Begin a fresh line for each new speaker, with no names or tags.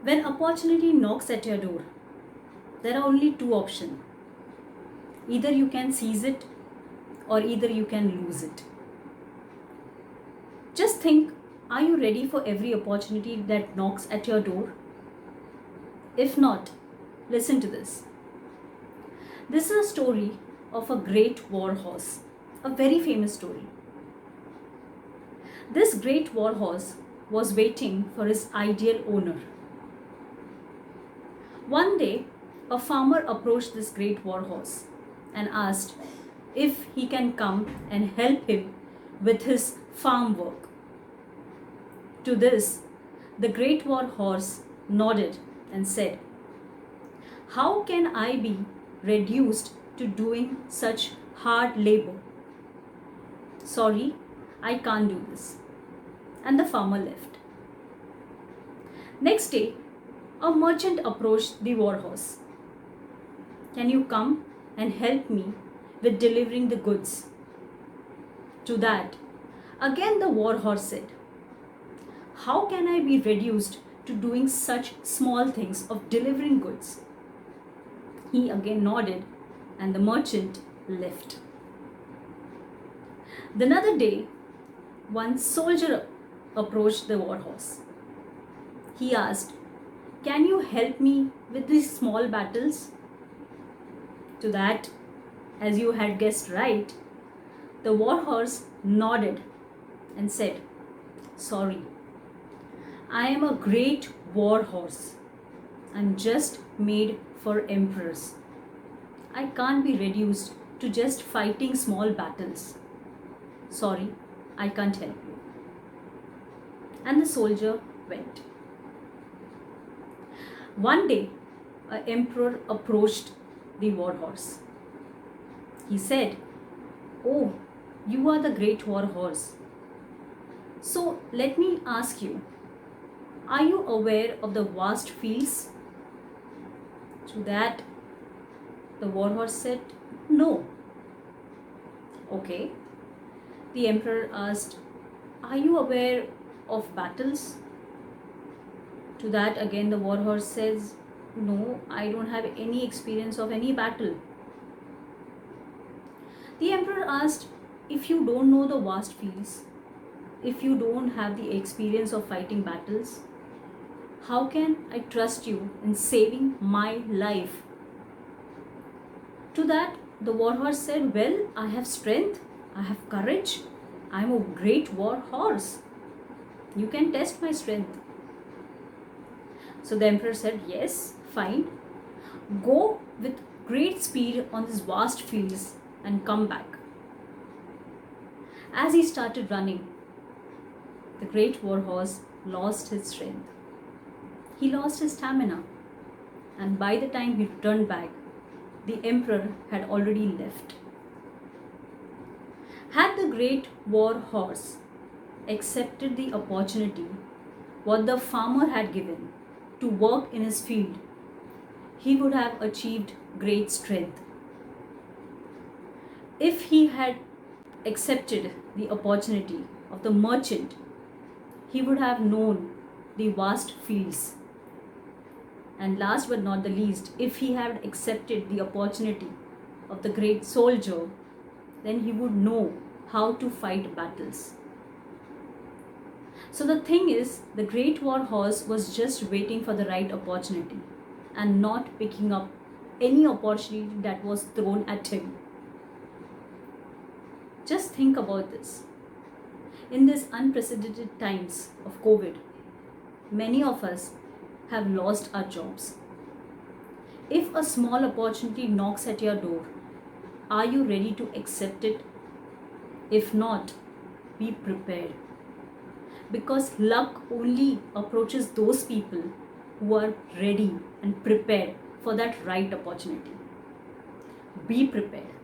When opportunity knocks at your door, there are only two options. Either you can seize it or either you can lose it. Just think, are you ready for every opportunity that knocks at your door? If not, listen to this. This is a story of a great war horse, a very famous story. This great war horse was waiting for his ideal owner. One day, a farmer approached this great war horse and asked if he can come and help him with his farm work. To this, the great war horse nodded and said, "How can I be reduced to doing such hard labor? Sorry, I can't do this." And the farmer left. Next day, a merchant approached the war horse. "Can you come and help me with delivering the goods?" To that, again the war horse said, "How can I be reduced to doing such small things of delivering goods?" He again nodded and the merchant left. The another day, one soldier approached the war horse. He asked, "Can you help me with these small battles?" To that, as you had guessed right, the war horse nodded and said, "Sorry, I am a great war horse. I'm just made for emperors. I can't be reduced to just fighting small battles. Sorry, I can't help you." And the soldier went. One day, an emperor approached the war horse. He said, "Oh, you are the great war horse. So let me ask you, are you aware of the vast fields?" To that, the war horse said, "No." Okay. The emperor asked, "Are you aware of battles?" To that, again the war horse says, "No, I don't have any experience of any battle." The emperor asked, "If you don't know the vast fields, if you don't have the experience of fighting battles, how can I trust you in saving my life?" To that, the war horse said, "Well, I have strength, I have courage, I am a great war horse. You can test my strength." So the emperor said, "Yes, fine. Go with great speed on these vast fields and come back." As he started running, the great war horse lost his strength. He lost his stamina, and by the time he returned back, the emperor had already left. Had the great war horse accepted the opportunity what the farmer had given to work in his field, he would have achieved great strength. If he had accepted the opportunity of the merchant, he would have known the vast fields. And last but not the least, if he had accepted the opportunity of the great soldier, then he would know how to fight battles. So the thing is, the great war horse was just waiting for the right opportunity and not picking up any opportunity that was thrown at him. Just think about this. In these unprecedented times of COVID, many of us have lost our jobs. If a small opportunity knocks at your door, are you ready to accept it? If not, be prepared. Because luck only approaches those people who are ready and prepared for that right opportunity. Be prepared.